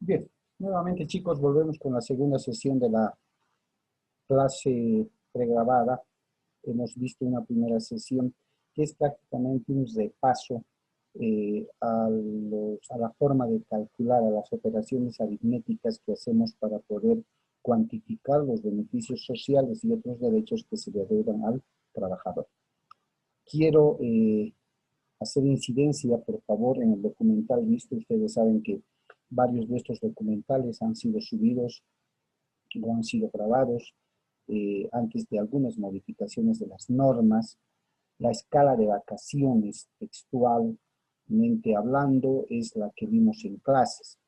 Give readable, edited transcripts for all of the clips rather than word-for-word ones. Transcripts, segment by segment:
Bien, nuevamente chicos, volvemos con la segunda sesión de la clase pregrabada. Hemos visto una primera sesión que es prácticamente un repaso a la forma de calcular, a las operaciones aritméticas que hacemos para poder cuantificar los beneficios sociales y otros derechos que se le deudan al trabajador. Quiero hacer incidencia, por favor, en el documental visto. Ustedes saben que varios de estos documentales han sido subidos o han sido grabados antes de algunas modificaciones de las normas. La escala de vacaciones textualmente hablando es la que vimos en clases.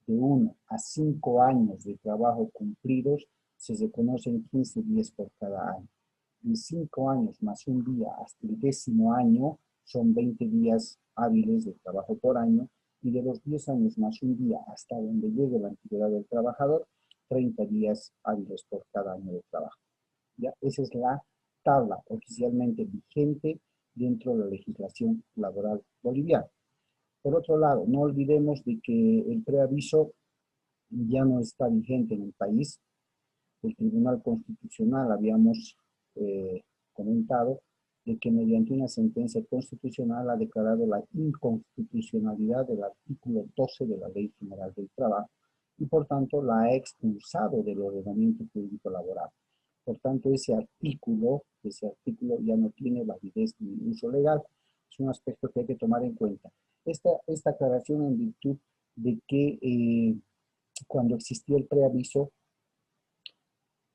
De 1 a 5 años de trabajo cumplidos se reconocen 15 días por cada año. De 5 años más un día hasta el 10º año son 20 días hábiles de trabajo por año, y de los 10 años más un día hasta donde llegue la antigüedad del trabajador, 30 días hábiles por cada año de trabajo. ¿Ya? Esa es la tabla oficialmente vigente dentro de la legislación laboral boliviana. Por otro lado, no olvidemos de que el preaviso ya no está vigente en el país. El Tribunal Constitucional habíamos comentado de que mediante una sentencia constitucional ha declarado la inconstitucionalidad del artículo 12 de la Ley General del Trabajo y por tanto la ha expulsado del ordenamiento jurídico laboral. Por tanto, ese artículo ya no tiene validez ni uso legal. Es un aspecto que hay que tomar en cuenta. Esta aclaración en virtud de que cuando existía el preaviso,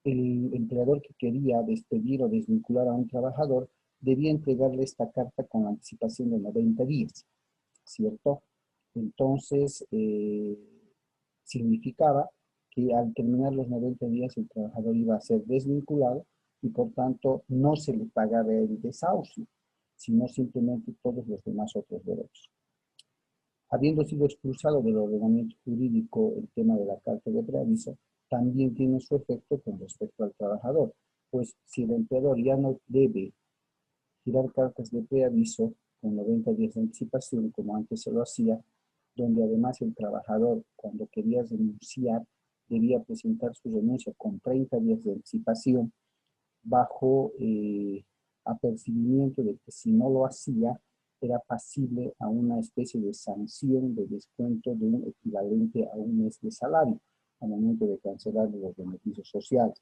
el empleador que quería despedir o desvincular a un trabajador debía entregarle esta carta con anticipación de 90 días, ¿cierto? Entonces, significaba que al terminar los 90 días el trabajador iba a ser desvinculado y por tanto no se le pagaba el desahucio, sino simplemente todos los demás otros derechos. Habiendo sido expulsado del ordenamiento jurídico el tema de la carta de preaviso, también tiene su efecto con respecto al trabajador, pues si el empleador ya no debe girar cartas de preaviso con 90 días de anticipación, como antes se lo hacía, donde además el trabajador, cuando quería renunciar, debía presentar su renuncia con 30 días de anticipación, bajo apercibimiento de que si no lo hacía, era pasible a una especie de sanción de descuento de un equivalente a un mes de salario al momento de cancelar los beneficios sociales.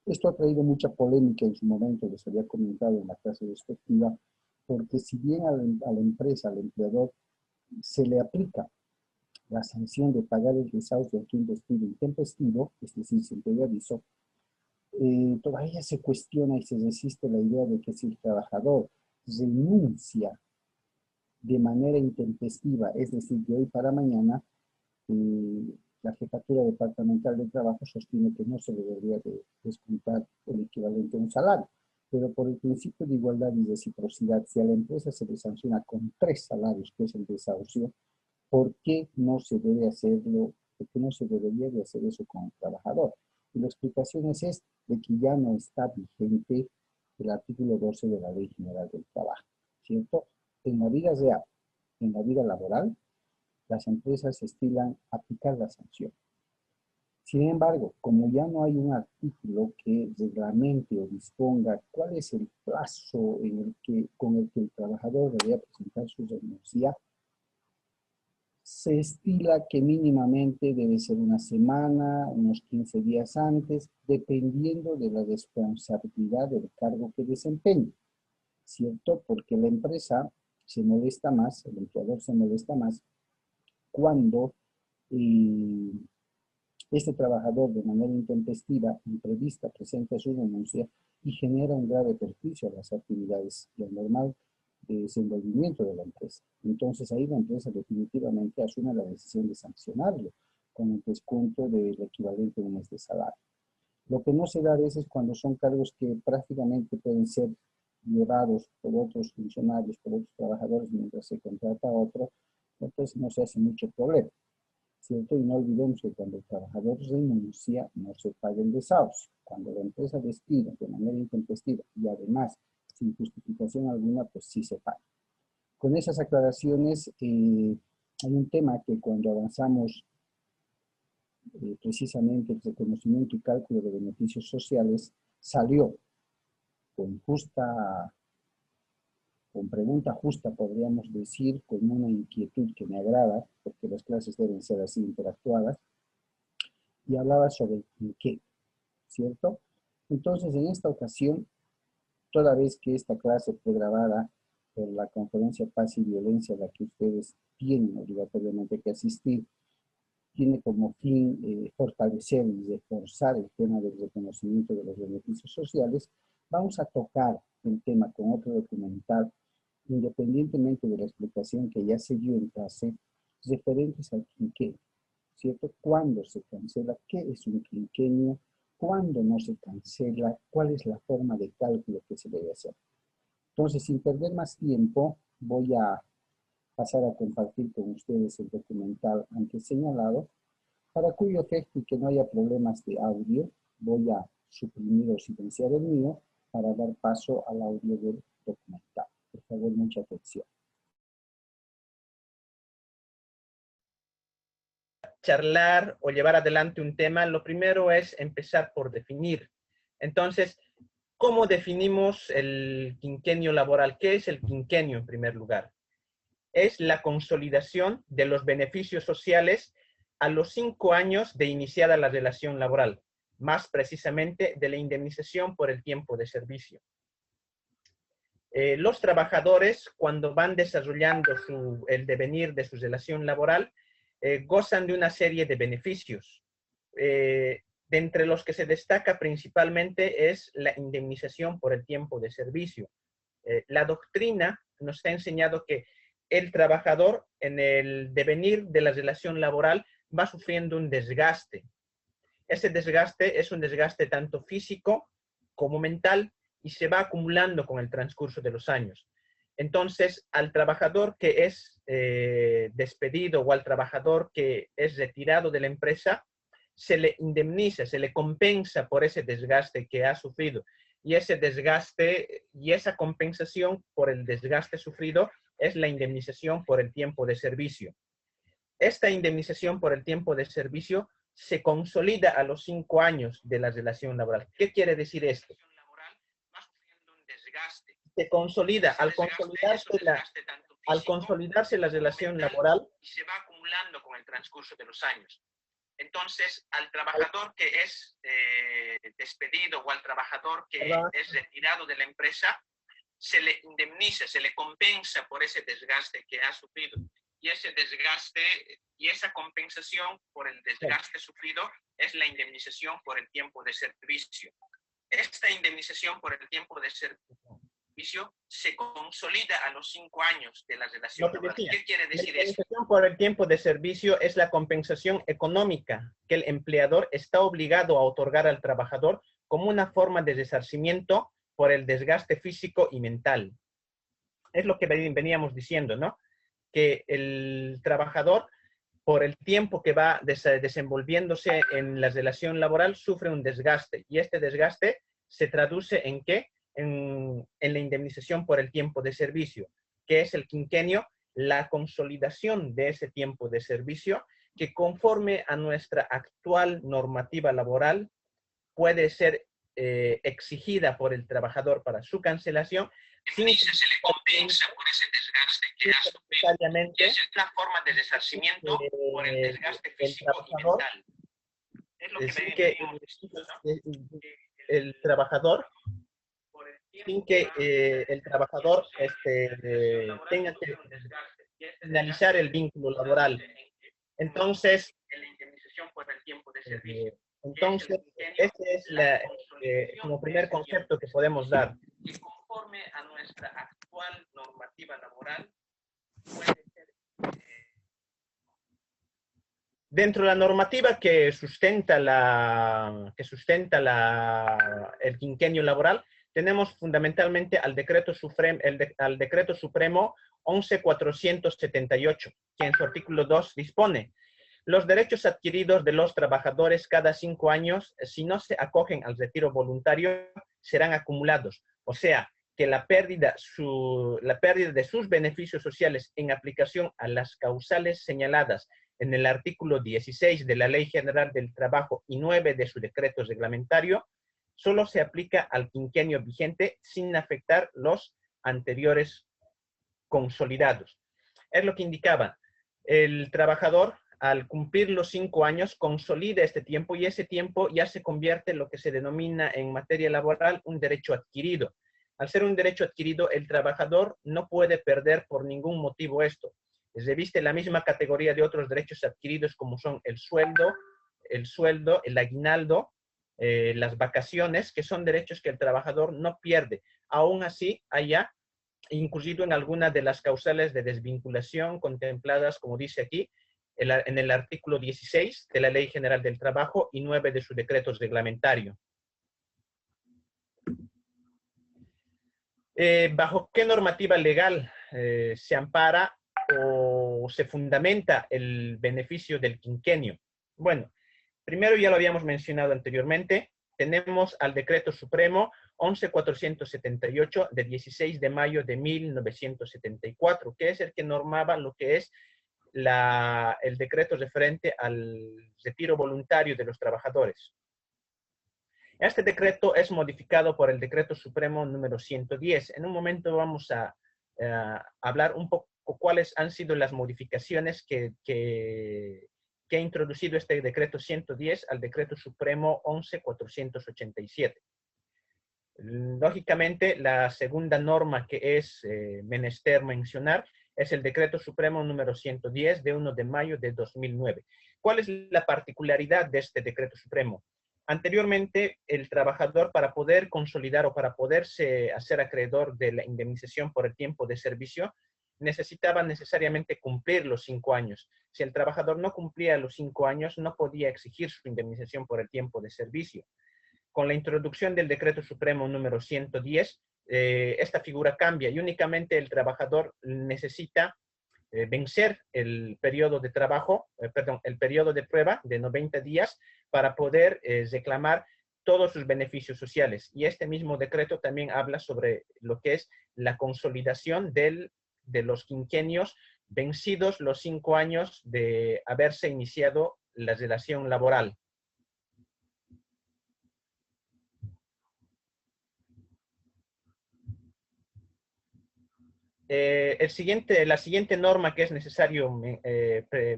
Esto ha traído mucha polémica en su momento, les había comentado en la clase respectiva, porque si bien a la empresa, al empleador, se le aplica la sanción de pagar el desahucio ante un despido intempestivo, es decir, sin previo aviso, todavía se cuestiona y se resiste la idea de que si el trabajador renuncia de manera intempestiva, es decir, de hoy para mañana, la Jefatura Departamental de Trabajo sostiene que no se le debería de descontar el equivalente a un salario. Pero por el principio de igualdad y reciprocidad, si a la empresa se le sanciona con 3 salarios, que es el desahucio, ¿por qué no se debe hacerlo? ¿Por qué no se debería de hacer eso con el trabajador? Y la explicación es esta, de que ya no está vigente el artículo 12 de la Ley General del Trabajo, ¿cierto? En la vida real, en la vida laboral, las empresas estilan aplicar la sanción. Sin embargo, como ya no hay un artículo que reglamente o disponga cuál es el plazo con el que el trabajador debería presentar su renuncia, se estila que mínimamente debe ser una semana, unos 15 días antes, dependiendo de la responsabilidad del cargo que desempeñe, ¿cierto? Porque la empresa se molesta más, el empleador se molesta más cuando este trabajador de manera intempestiva, imprevista, presenta su renuncia y genera un grave perjuicio a las actividades y al normal desenvolvimiento de la empresa. Entonces ahí la empresa definitivamente asume la decisión de sancionarlo con el descuento del equivalente a un mes de salario. Lo que no se da a veces cuando son cargos que prácticamente pueden ser llevados por otros funcionarios, por otros trabajadores mientras se contrata a otro, entonces no se hace mucho problema, ¿cierto? Y no olvidemos que cuando el trabajador renuncia, no se paga el desahucio. Cuando la empresa despide de manera intempestiva y además sin justificación alguna, pues sí se paga. Con esas aclaraciones, hay un tema que cuando avanzamos precisamente el reconocimiento y cálculo de beneficios sociales salió con pregunta justa, podríamos decir, con una inquietud que me agrada, porque las clases deben ser así interactuadas, y hablaba sobre el qué, ¿cierto? Entonces, en esta ocasión, toda vez que esta clase fue grabada por la conferencia Paz y Violencia a la que ustedes tienen obligatoriamente que asistir, tiene como fin fortalecer y reforzar el tema del reconocimiento de los beneficios sociales, vamos a tocar el tema con otro documental, independientemente de la explicación que ya se dio en clase, referentes al quinquenio, ¿cierto? ¿Cuándo se cancela? ¿Qué es un quinquenio? ¿Cuándo no se cancela? ¿Cuál es la forma de cálculo que se debe hacer? Entonces, sin perder más tiempo, voy a pasar a compartir con ustedes el documental antes señalado, para cuyo efecto y que no haya problemas de audio, voy a suprimir o silenciar el mío para dar paso al audio del documental. Por favor, mucha atención. Charlar o llevar adelante un tema, lo primero es empezar por definir. Entonces, ¿cómo definimos el quinquenio laboral? ¿Qué es el quinquenio en primer lugar? Es la consolidación de los beneficios sociales a los 5 años de iniciada la relación laboral, más precisamente de la indemnización por el tiempo de servicio. Los trabajadores, cuando van desarrollando el devenir de su relación laboral, gozan de una serie de beneficios. De entre los que se destaca principalmente es la indemnización por el tiempo de servicio. La doctrina nos ha enseñado que el trabajador en el devenir de la relación laboral va sufriendo un desgaste. Ese desgaste es un desgaste tanto físico como mental y se va acumulando con el transcurso de los años. Entonces, al trabajador que es despedido o al trabajador que es retirado de la empresa, se le indemniza, se le compensa por ese desgaste que ha sufrido. Y ese desgaste y esa compensación por el desgaste sufrido es la indemnización por el tiempo de servicio. Esta indemnización por el tiempo de servicio se consolida a los 5 años de la relación laboral. ¿Qué quiere decir esto? Se consolida, al consolidarse la relación laboral y se va acumulando con el transcurso de los años. Entonces, al trabajador que es despedido o al trabajador que es retirado de la empresa, se le indemniza, se le compensa por ese desgaste que ha sufrido. Y ese desgaste y esa compensación por el desgaste sufrido es la indemnización por el tiempo de servicio. Esta indemnización por el tiempo de servicio se consolida a los 5 años de la relación laboral. ¿Qué quiere decir eso? La indemnización por el tiempo de servicio es la compensación económica que el empleador está obligado a otorgar al trabajador como una forma de resarcimiento por el desgaste físico y mental. Es lo que veníamos diciendo, ¿no? Que el trabajador, por el tiempo que va desenvolviéndose en la relación laboral, sufre un desgaste. Y este desgaste se traduce en ¿qué? En la indemnización por el tiempo de servicio, que es el quinquenio, la consolidación de ese tiempo de servicio, que conforme a nuestra actual normativa laboral puede ser exigida por el trabajador para su cancelación, sin que se le compensa por ese desgaste que ha sufrido. Es una forma de resarcimiento por el desgaste físico y mental. Es lo que el trabajador, sin que el trabajador tenga que finalizar el vínculo laboral. Entonces, ese es como primer concepto que podemos dar. Y conforme a nuestra actual normativa laboral, puede ser, dentro de la normativa que sustenta el quinquenio laboral, tenemos fundamentalmente al Decreto Supremo 11.478, que en su artículo 2 dispone: los derechos adquiridos de los trabajadores cada 5 años, si no se acogen al retiro voluntario, serán acumulados. O sea, que la pérdida de sus beneficios sociales en aplicación a las causales señaladas en el artículo 16 de la Ley General del Trabajo y 9 de su decreto reglamentario, solo se aplica al quinquenio vigente sin afectar los anteriores consolidados. Es lo que indicaba. El trabajador, al cumplir los 5 años, consolida este tiempo y ese tiempo ya se convierte en lo que se denomina en materia laboral un derecho adquirido. Al ser un derecho adquirido, el trabajador no puede perder por ningún motivo esto. Reviste la misma categoría de otros derechos adquiridos como son el sueldo, el aguinaldo, las vacaciones, que son derechos que el trabajador no pierde. Aún así, haya incluido en alguna de las causales de desvinculación contempladas, como dice aquí, en el artículo 16 de la Ley General del Trabajo y 9 de su decreto reglamentario. ¿Bajo qué normativa legal se ampara o se fundamenta el beneficio del quinquenio? Bueno, primero ya lo habíamos mencionado anteriormente, tenemos al Decreto Supremo 11.478 de 16 de mayo de 1974, que es el que normaba lo que es el decreto referente al retiro voluntario de los trabajadores. Este decreto es modificado por el Decreto Supremo número 110. En un momento vamos a hablar un poco cuáles han sido las modificaciones que ha introducido este Decreto 110 al Decreto Supremo 11.487. Lógicamente, la segunda norma que es menester mencionar es el Decreto Supremo número 110 de 1 de mayo de 2009. ¿Cuál es la particularidad de este Decreto Supremo? Anteriormente, el trabajador, para poder consolidar o para poderse hacer acreedor de la indemnización por el tiempo de servicio, necesitaba necesariamente cumplir los 5 años. Si el trabajador no cumplía los 5 años, no podía exigir su indemnización por el tiempo de servicio. Con la introducción del Decreto Supremo número 110, esta figura cambia y únicamente el trabajador necesita vencer el periodo de trabajo, el periodo de prueba de 90 días para poder reclamar todos sus beneficios sociales. Y este mismo decreto también habla sobre lo que es la consolidación de los quinquenios vencidos los 5 años de haberse iniciado la relación laboral. La siguiente norma que es necesario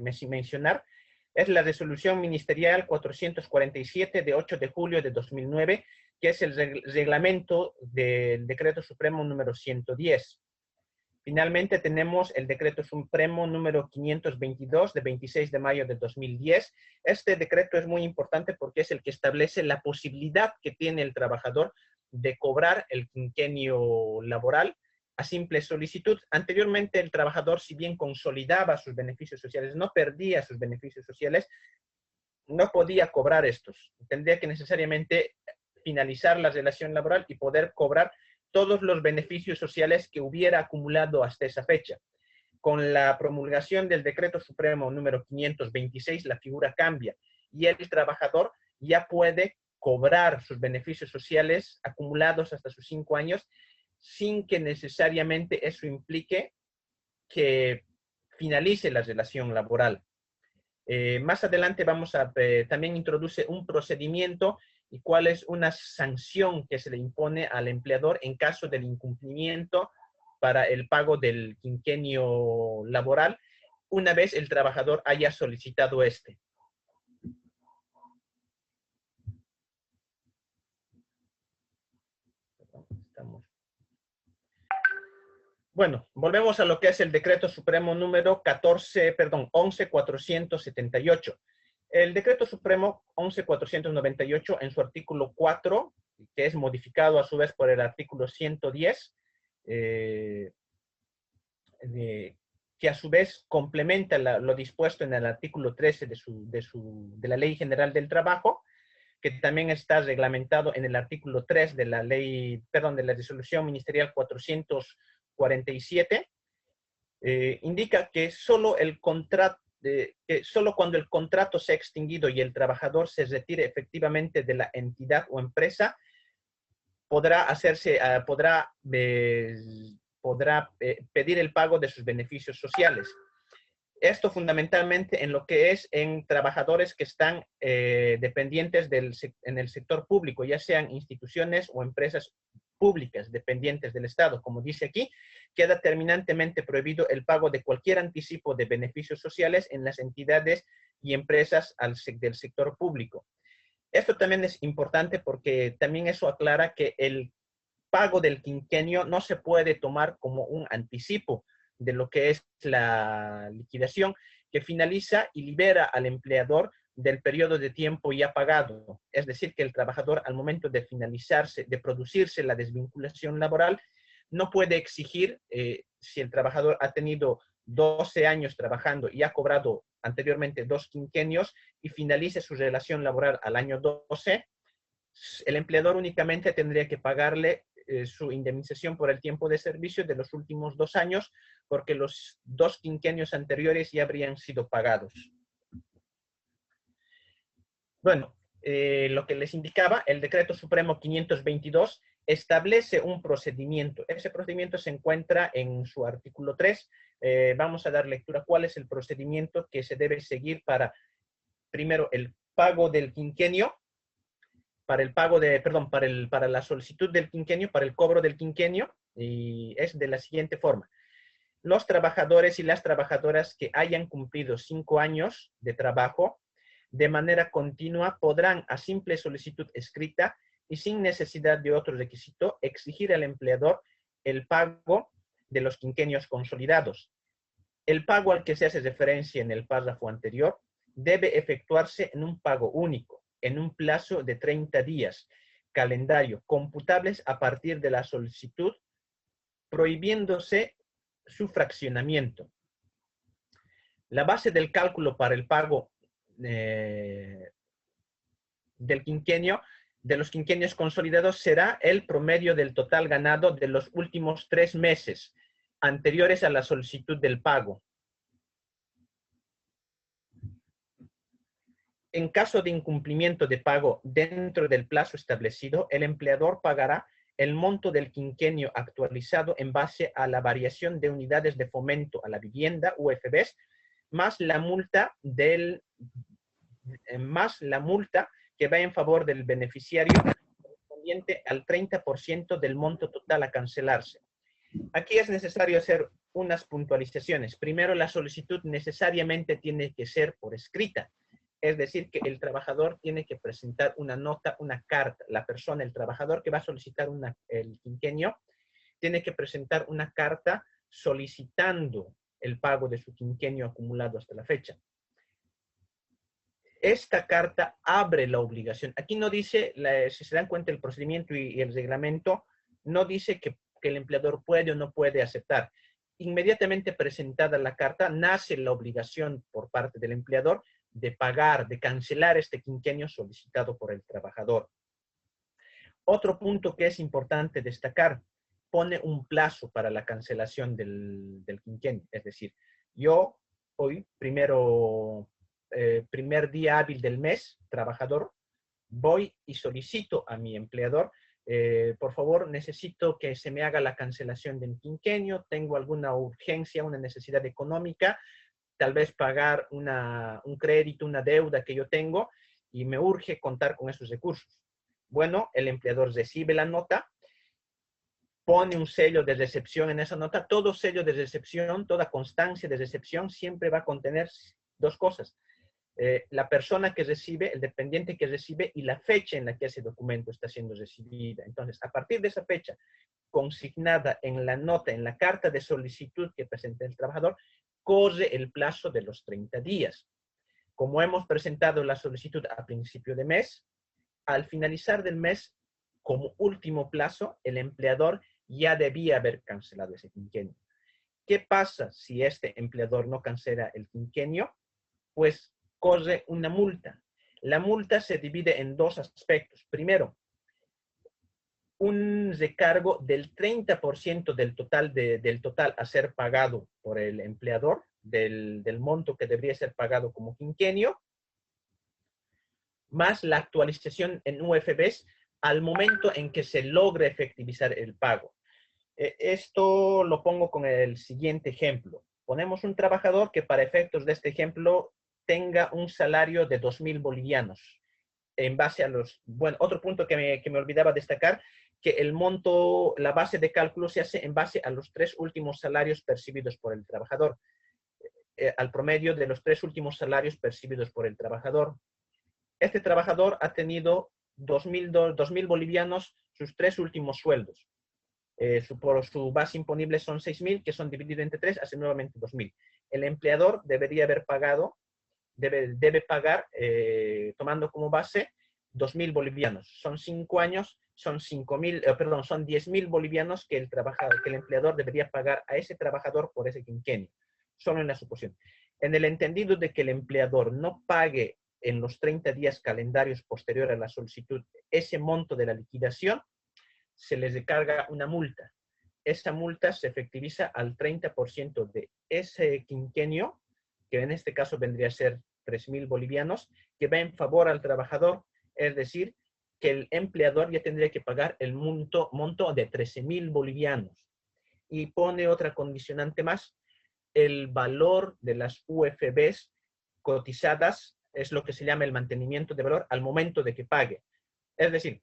mencionar es la resolución ministerial 447 de 8 de julio de 2009, que es el reglamento del Decreto Supremo número 110. Finalmente tenemos el Decreto Supremo número 522 de 26 de mayo de 2010. Este decreto es muy importante porque es el que establece la posibilidad que tiene el trabajador de cobrar el quinquenio laboral a simple solicitud. Anteriormente el trabajador, si bien consolidaba sus beneficios sociales, no perdía sus beneficios sociales, no podía cobrar estos. Tendría que necesariamente finalizar la relación laboral y poder cobrar todos los beneficios sociales que hubiera acumulado hasta esa fecha. Con la promulgación del Decreto Supremo número 526, la figura cambia y el trabajador ya puede cobrar sus beneficios sociales acumulados hasta sus 5 años sin que necesariamente eso implique que finalice la relación laboral. Más adelante también introduce un procedimiento y cuál es una sanción que se le impone al empleador en caso del incumplimiento para el pago del quinquenio laboral, una vez el trabajador haya solicitado este. Bueno, volvemos a lo que es el Decreto Supremo número 11.478. El Decreto Supremo 11.498 en su artículo 4, que es modificado a su vez por el artículo 110, que a su vez complementa lo dispuesto en el artículo 13 de la Ley General del Trabajo, que también está reglamentado en el artículo 3 de la resolución ministerial 447, indica que solo cuando el contrato se ha extinguido y el trabajador se retire efectivamente de la entidad o empresa, podrá pedir el pago de sus beneficios sociales. Esto fundamentalmente en lo que es en trabajadores que están dependientes en el sector público, ya sean instituciones o empresas públicas dependientes del Estado. Como dice aquí, queda terminantemente prohibido el pago de cualquier anticipo de beneficios sociales en las entidades y empresas del sector público. Esto también es importante porque también eso aclara que el pago del quinquenio no se puede tomar como un anticipo de lo que es la liquidación, que finaliza y libera al empleador del periodo de tiempo ya pagado. Es decir, que el trabajador al momento de finalizarse, de producirse la desvinculación laboral, no puede exigir, si el trabajador ha tenido 12 años trabajando y ha cobrado anteriormente 2 quinquenios y finalice su relación laboral al año 12, el empleador únicamente tendría que pagarle su indemnización por el tiempo de servicio de los últimos 2 años, porque los 2 quinquenios anteriores ya habrían sido pagados. Bueno, lo que les indicaba, el Decreto Supremo 522 establece un procedimiento. Ese procedimiento se encuentra en su artículo 3. Vamos a dar lectura a cuál es el procedimiento que se debe seguir para, primero, el pago del quinquenio, para el pago de, perdón, para la solicitud del quinquenio, para el cobro del quinquenio, y es de la siguiente forma. Los trabajadores y las trabajadoras que hayan cumplido 5 años de trabajo de manera continua podrán, a simple solicitud escrita y sin necesidad de otro requisito, exigir al empleador el pago de los quinquenios consolidados. El pago al que se hace referencia en el párrafo anterior debe efectuarse en un pago único, en un plazo de 30 días, calendario, computables a partir de la solicitud, prohibiéndose su fraccionamiento. La base del cálculo para el pago del quinquenio, de los quinquenios consolidados, será el promedio del total ganado de los últimos 3 meses anteriores a la solicitud del pago. En caso de incumplimiento de pago dentro del plazo establecido, el empleador pagará el monto del quinquenio actualizado en base a la variación de unidades de fomento a la vivienda, UFBs, más la multa que va en favor del beneficiario correspondiente al 30% del monto total a cancelarse. Aquí es necesario hacer unas puntualizaciones. Primero, la solicitud necesariamente tiene que ser por escrita. Es decir, que el trabajador tiene que presentar una nota, una carta. La persona, el trabajador que va a solicitar el quinquenio, tiene que presentar una carta solicitando el pago de su quinquenio acumulado hasta la fecha. Esta carta abre la obligación. Aquí no dice, si se dan cuenta, el procedimiento y el reglamento no dice que el empleador puede o no puede aceptar. Inmediatamente presentada la carta, nace la obligación por parte del empleador de pagar, de cancelar este quinquenio solicitado por el trabajador. Otro punto que es importante destacar, pone un plazo para la cancelación del quinquenio. Es decir, yo hoy, primer día hábil del mes, trabajador, voy y solicito a mi empleador, por favor, necesito que se me haga la cancelación del quinquenio, tengo alguna urgencia, una necesidad económica, tal vez pagar un crédito, una deuda que yo tengo, y me urge contar con esos recursos. Bueno, el empleador recibe la nota, pone un sello de recepción en esa nota. Todo sello de recepción, toda constancia de recepción siempre va a contener 2 cosas. La persona que recibe, el dependiente que recibe y la fecha en la que ese documento está siendo recibido. Entonces, a partir de esa fecha, consignada en la nota, en la carta de solicitud que presenta el trabajador, corre el plazo de los 30 días. Como hemos presentado la solicitud a principio de mes, al finalizar del mes, como último plazo, el empleador ya debía haber cancelado ese quinquenio. ¿Qué pasa si este empleador no cancela el quinquenio? Pues corre una multa. La multa se divide en 2 aspectos. Primero, un recargo del 30% del total a ser pagado por el empleador, del monto que debería ser pagado como quinquenio, más la actualización en UFBs al momento en que se logre efectivizar el pago. Esto lo pongo con el siguiente ejemplo. Ponemos un trabajador que para efectos de este ejemplo tenga un salario de 2.000 bolivianos. En base a los... Bueno, otro punto que me olvidaba destacar, que el monto, la base de cálculo se hace en base a los 3 últimos salarios percibidos por el trabajador. Al promedio de los 3 últimos salarios percibidos por el trabajador. Este trabajador ha tenido 2.000 bolivianos sus 3 últimos sueldos. Por su base imponible son 6.000, que son divididos entre 3, hace nuevamente 2.000. El empleador debería haber pagado, debe pagar, tomando como base, 2.000 bolivianos. Son 5 años, son 5.000, son 10.000 bolivianos que el empleador debería pagar a ese trabajador por ese quinquenio. Solo en la suposición. En el entendido de que el empleador no pague en los 30 días calendarios posterior a la solicitud ese monto de la liquidación, se les recarga una multa. Esa multa se efectiviza al 30% de ese quinquenio, que en este caso vendría a ser 3.000 bolivianos, que va en favor al trabajador, es decir, que el empleador ya tendría que pagar el monto de 13.000 bolivianos. Y pone otra condicionante más, el valor de las UFBs cotizadas es lo que se llama el mantenimiento de valor al momento de que pague. Es decir,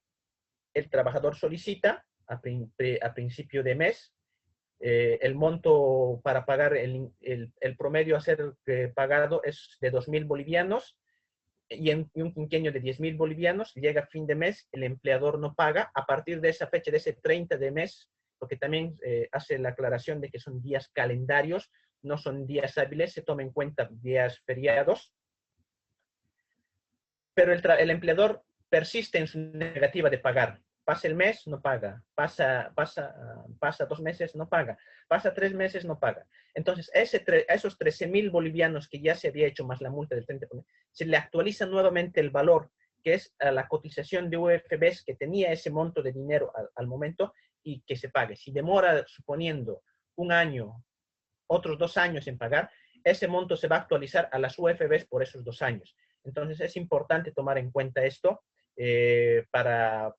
el trabajador solicita a principio de mes el monto para pagar el promedio a ser pagado es de 2.000 bolivianos y un quinquenio de 10.000 bolivianos. Llega a fin de mes, el empleador no paga. A partir de esa fecha, de ese 30 de mes, porque también hace la aclaración de que son días calendarios, no son días hábiles, se toma en cuenta días feriados. Pero el empleador persiste en su negativa de pagar. Pasa el mes, no paga. Pasa 2 meses, no paga. Pasa 3 meses, no paga. Entonces, a esos 13.000 bolivianos que ya se había hecho más la multa del 30%, se le actualiza nuevamente el valor, que es a la cotización de UFBs que tenía ese monto de dinero al momento y que se pague. Si demora, suponiendo, un año, otros 2 años en pagar, ese monto se va a actualizar a las UFBs por esos 2 años. Entonces es importante tomar en cuenta esto para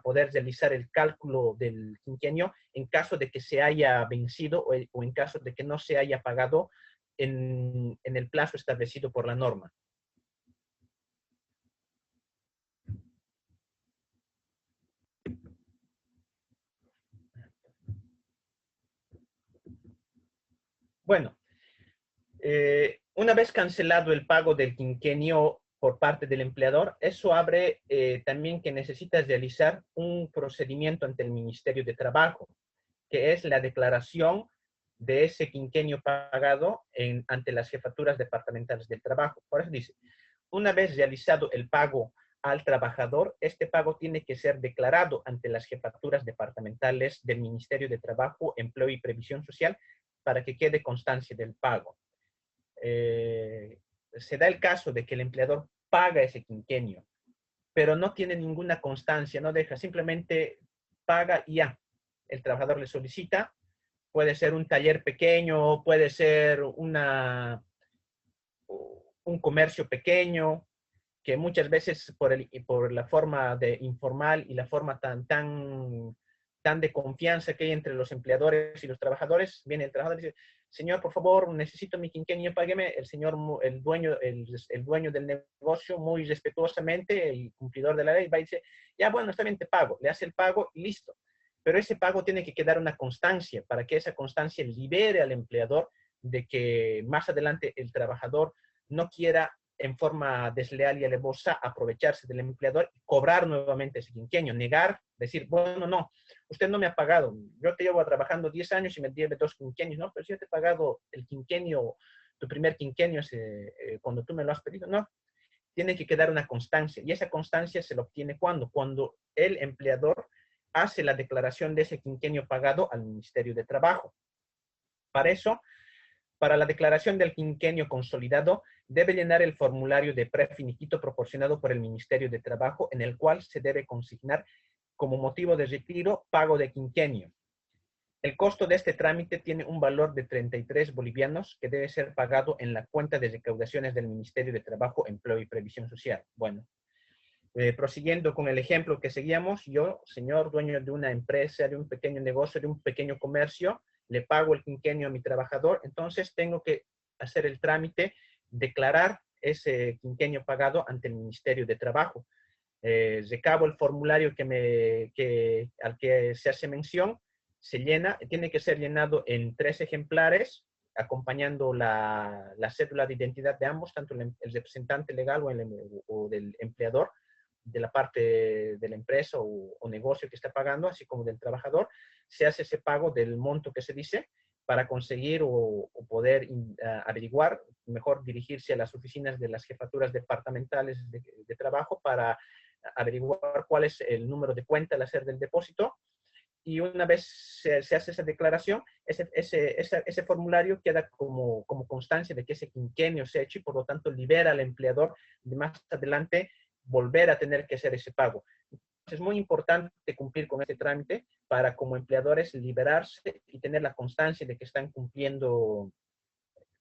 poder realizar el cálculo del quinquenio en caso de que se haya vencido o en caso de que no se haya pagado en el plazo establecido por la norma. Bueno, una vez cancelado el pago del quinquenio por parte del empleador, eso abre también que necesitas realizar un procedimiento ante el Ministerio de Trabajo, que es la declaración de ese quinquenio pagado ante las jefaturas departamentales del trabajo. Por eso dice, una vez realizado el pago al trabajador, este pago tiene que ser declarado ante las jefaturas departamentales del Ministerio de Trabajo, Empleo y Previsión Social para que quede constancia del pago. Se da el caso de que el empleador paga ese quinquenio, pero no tiene ninguna constancia, no deja, simplemente paga y ya. El trabajador le solicita, puede ser un taller pequeño, puede ser un comercio pequeño, que muchas veces por la forma de informal y la forma tan de confianza que hay entre los empleadores y los trabajadores, viene el trabajador y dice, señor, por favor, necesito mi quinquenio, págueme. El señor, el dueño del negocio, muy respetuosamente, el cumplidor de la ley, va y dice, ya bueno, está bien, te pago. Le hace el pago y listo. Pero ese pago tiene que quedar una constancia para que esa constancia libere al empleador de que más adelante el trabajador no quiera en forma desleal y alevosa aprovecharse del empleador y cobrar nuevamente ese quinquenio, negar, decir, bueno, no, usted no me ha pagado, yo te llevo trabajando 10 años y me debe 2 quinquenios, no, pero si yo te he pagado el quinquenio, tu primer quinquenio cuando tú me lo has pedido, no, tiene que quedar una constancia y esa constancia se la obtiene cuando el empleador hace la declaración de ese quinquenio pagado al Ministerio de Trabajo. Para eso, para la declaración del quinquenio consolidado, debe llenar el formulario de prefiniquito proporcionado por el Ministerio de Trabajo, en el cual se debe consignar como motivo de retiro pago de quinquenio. El costo de este trámite tiene un valor de 33 bolivianos que debe ser pagado en la cuenta de recaudaciones del Ministerio de Trabajo, Empleo y Previsión Social. Bueno, prosiguiendo con el ejemplo que seguíamos, yo, señor dueño de una empresa, de un pequeño negocio, de un pequeño comercio, le pago el quinquenio a mi trabajador, entonces tengo que hacer el trámite, declarar ese quinquenio pagado ante el Ministerio de Trabajo. Recabo el formulario al que se hace mención, se llena, tiene que ser llenado en 3 ejemplares, acompañando la cédula de identidad de ambos, tanto el representante legal o del empleador, de la parte de la empresa o negocio que está pagando, así como del trabajador. Se hace ese pago del monto que se dice para conseguir o poder averiguar, mejor dirigirse a las oficinas de las jefaturas departamentales de trabajo para averiguar cuál es el número de cuenta al hacer del depósito. Y una vez se hace esa declaración, ese formulario queda como constancia de que ese quinquenio se ha hecho y por lo tanto libera al empleador de más adelante volver a tener que hacer ese pago. Es muy importante cumplir con este trámite para como empleadores liberarse y tener la constancia de que están cumpliendo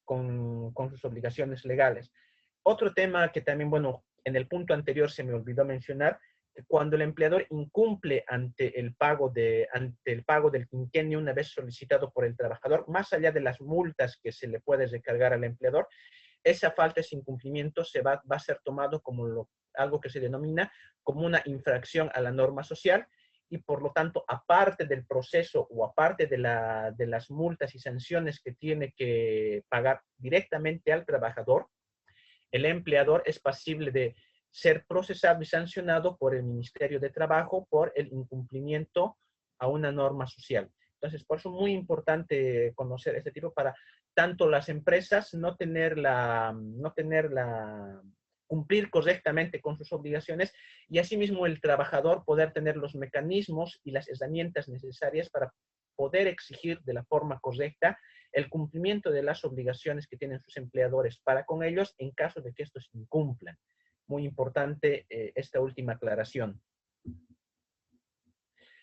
con sus obligaciones legales. Otro tema que también, bueno, en el punto anterior se me olvidó mencionar, cuando el empleador incumple ante el pago del quinquenio una vez solicitado por el trabajador, más allá de las multas que se le puede recargar al empleador, esa falta, ese incumplimiento va a ser tomado como algo que se denomina como una infracción a la norma social y por lo tanto, aparte del proceso o aparte de las multas y sanciones que tiene que pagar directamente al trabajador, el empleador es pasible de ser procesado y sancionado por el Ministerio de Trabajo por el incumplimiento a una norma social. Entonces, por eso es muy importante conocer este tipo para tanto las empresas cumplir correctamente con sus obligaciones y asimismo el trabajador poder tener los mecanismos y las herramientas necesarias para poder exigir de la forma correcta el cumplimiento de las obligaciones que tienen sus empleadores para con ellos en caso de que estos incumplan. Muy importante esta última aclaración.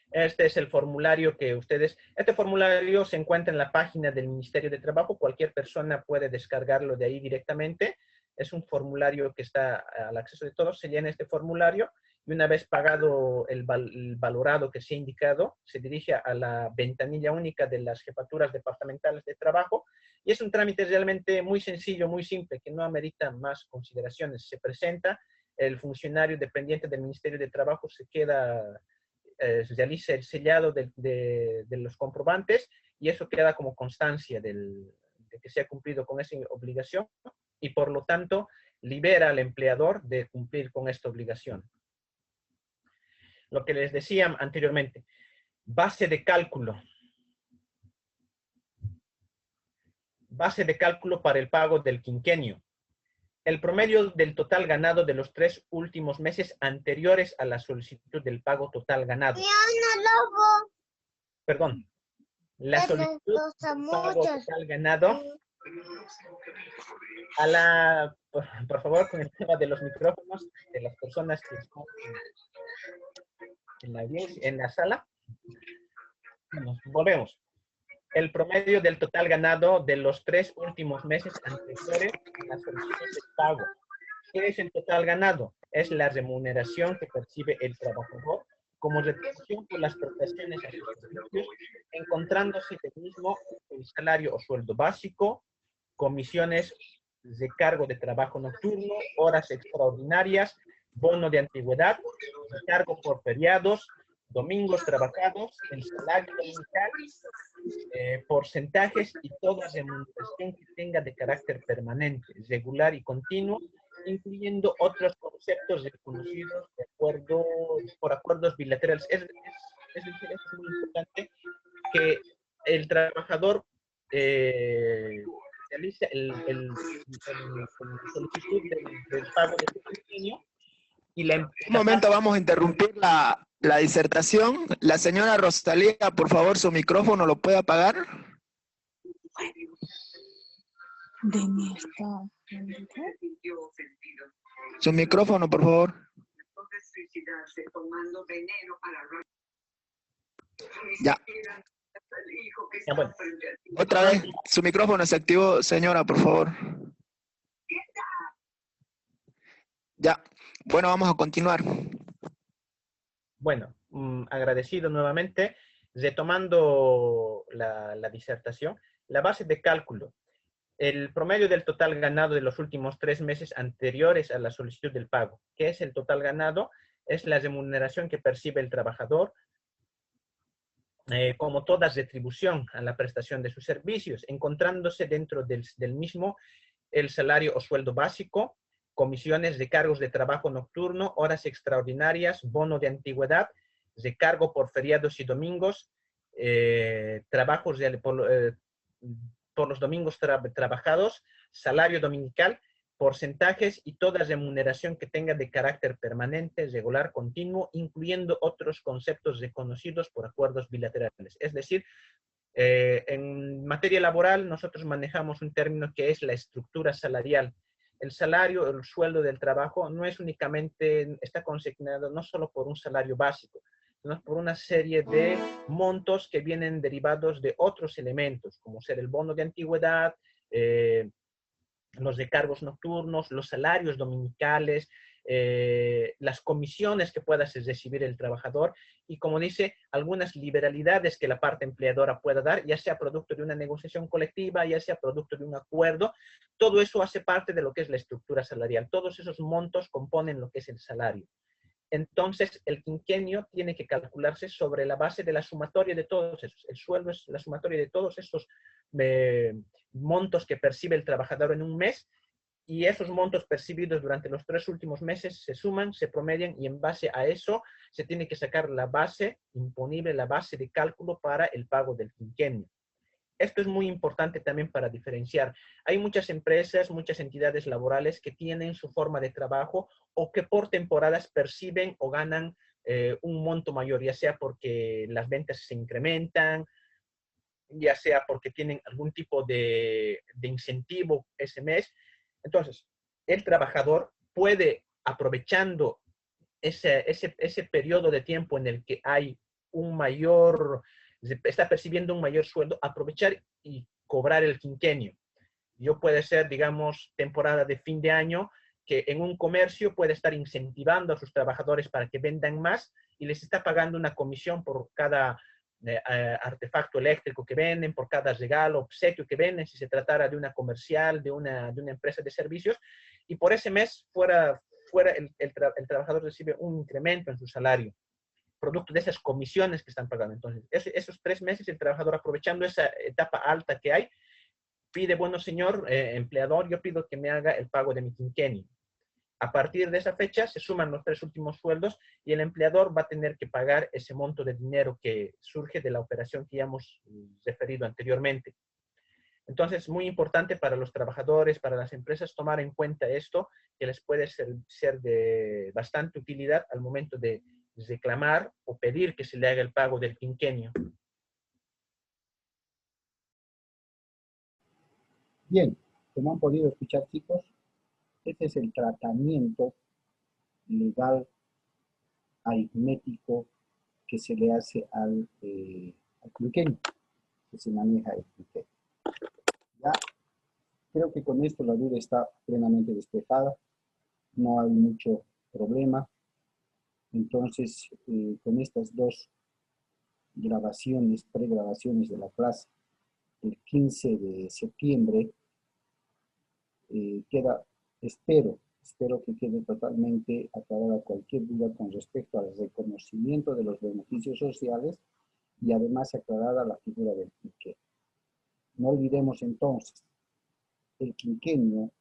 Este es el formulario este formulario se encuentra en la página del Ministerio de Trabajo, cualquier persona puede descargarlo de ahí directamente. Es un formulario que está al acceso de todos, se llena este formulario y una vez pagado el valorado que se ha indicado, se dirige a la ventanilla única de las jefaturas departamentales de trabajo y es un trámite realmente muy sencillo, muy simple, que no amerita más consideraciones. Se presenta, el funcionario dependiente del Ministerio de Trabajo realiza el sellado de los comprobantes y eso queda como constancia de que se ha cumplido con esa obligación y por lo tanto libera al empleador de cumplir con esta obligación. Lo que les decía anteriormente, base de cálculo. Base de cálculo para el pago del quinquenio. El promedio del total ganado de los 3 últimos meses anteriores a la solicitud del pago total ganado. Perdón. La solicitud del pago total ganado. Por favor, con el tema de los micrófonos de las personas que están en la sala. Volvemos. El promedio del total ganado de los 3 últimos meses anteriores a la solicitud del pago. ¿Qué es el total ganado? Es la remuneración que percibe el trabajador como retribución por las prestaciones a sus servicios, encontrándose el mismo el salario o sueldo básico, comisiones de cargo de trabajo nocturno, horas extraordinarias, bono de antigüedad, cargo por feriados, domingos trabajados, el salario dominical, porcentajes y toda remuneración que tenga de carácter permanente, regular y continuo, incluyendo otros conceptos reconocidos por acuerdos bilaterales. Es muy importante que el trabajador realice la solicitud del pago de su quinquenio y Un momento, vamos a interrumpir la disertación. La señora Rosalía, por favor, su micrófono lo puede apagar. Su micrófono, por favor. Ya. Ya, bueno. Otra vez, su micrófono se activó, señora, por favor. Ya. Bueno, vamos a continuar. Bueno, agradecido nuevamente. Retomando la disertación, la base de cálculo. El promedio del total ganado de los últimos 3 meses anteriores a la solicitud del pago. ¿Qué es el total ganado? Es la remuneración que percibe el trabajador como toda retribución a la prestación de sus servicios, encontrándose dentro del mismo el salario o sueldo básico, comisiones de cargos de trabajo nocturno, horas extraordinarias, bono de antigüedad, recargo por feriados y domingos, trabajos por los domingos trabajados, salario dominical, porcentajes y toda remuneración que tenga de carácter permanente, regular, continuo, incluyendo otros conceptos reconocidos por acuerdos bilaterales. Es decir, en materia laboral nosotros manejamos un término que es la estructura salarial. El salario, el sueldo del trabajo no es únicamente, está consignado no solo por un salario básico, sino por una serie de montos que vienen derivados de otros elementos, como ser el bono de antigüedad, los recargos nocturnos, los salarios dominicales, las comisiones que pueda recibir el trabajador y, como dice, algunas liberalidades que la parte empleadora pueda dar, ya sea producto de una negociación colectiva, ya sea producto de un acuerdo. Todo eso hace parte de lo que es la estructura salarial. Todos esos montos componen lo que es el salario. Entonces, el quinquenio tiene que calcularse sobre la base de la sumatoria de todos esos. El sueldo es la sumatoria de todos esos montos que percibe el trabajador en un mes, y esos montos percibidos durante los 3 últimos meses se suman, se promedian, y en base a eso se tiene que sacar la base imponible, la base de cálculo para el pago del quinquenio. Esto es muy importante también para diferenciar. Hay muchas empresas, muchas entidades laborales que tienen su forma de trabajo o que por temporadas perciben o ganan un monto mayor, ya sea porque las ventas se incrementan, ya sea porque tienen algún tipo de incentivo ese mes. Entonces, el trabajador puede, aprovechando ese periodo de tiempo en el que hay un mayor, está percibiendo un mayor sueldo, aprovechar y cobrar el quinquenio. Yo puede ser, digamos, temporada de fin de año, que en un comercio puede estar incentivando a sus trabajadores para que vendan más y les está pagando una comisión por cada artefacto eléctrico que venden, por cada regalo, obsequio que venden, si se tratara de una comercial, de una empresa de servicios, y por ese mes el trabajador recibe un incremento en su salario, producto de esas comisiones que están pagando. Entonces, esos 3 meses el trabajador, aprovechando esa etapa alta que hay, pide, bueno, señor empleador, yo pido que me haga el pago de mi quinquenio. A partir de esa fecha se suman los 3 últimos sueldos y el empleador va a tener que pagar ese monto de dinero que surge de la operación que ya hemos referido anteriormente. Entonces, muy importante para los trabajadores, para las empresas, tomar en cuenta esto, que les puede ser de bastante utilidad al momento de reclamar o pedir que se le haga el pago del quinquenio. Bien, como han podido escuchar, chicos, este es el tratamiento legal aritmético que se le hace al quinquenio, que se maneja el quinquenio. Ya, creo que con esto la duda está plenamente despejada, no hay mucho problema. Entonces, con estas 2 grabaciones, pregrabaciones de la clase, el 15 de septiembre, espero que quede totalmente aclarada cualquier duda con respecto al reconocimiento de los beneficios sociales y además aclarada la figura del quinquenio. No olvidemos entonces, el quinquenio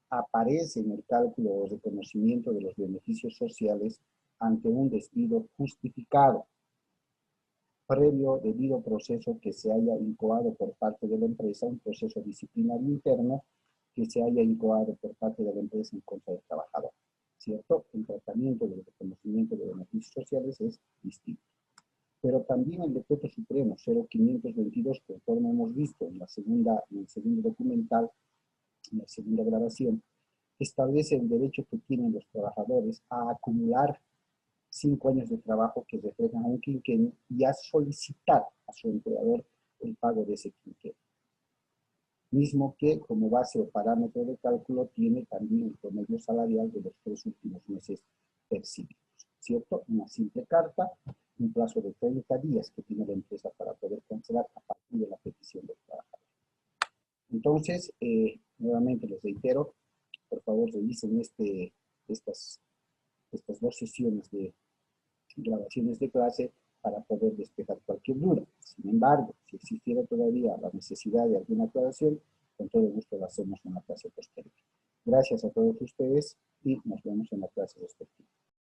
aparece en el cálculo o reconocimiento de los beneficios sociales ante un despido justificado, previo debido proceso que se haya incoado por parte de la empresa, un proceso disciplinario interno que se haya incoado por parte de la empresa en contra del trabajador, ¿cierto? El tratamiento del reconocimiento de beneficios sociales es distinto. Pero también el Decreto Supremo 0522, conforme hemos visto en el segundo documental, en la segunda grabación, establece el derecho que tienen los trabajadores a acumular 5 años de trabajo que reflejan a un quinquenio y a solicitar a su empleador el pago de ese quinquenio. Mismo que como base o parámetro de cálculo tiene también el promedio salarial de los 3 últimos meses percibidos, ¿cierto? Una simple carta un plazo de 30 días que tiene la empresa para poder cancelar a partir de la petición del trabajador. Entonces, nuevamente les reitero, por favor revisen estas 2 sesiones de grabaciones de clase para poder despejar cualquier duda. Sin embargo, si existiera todavía la necesidad de alguna aclaración, con todo gusto lo hacemos en la clase posterior. Gracias a todos ustedes y nos vemos en la clase respectiva.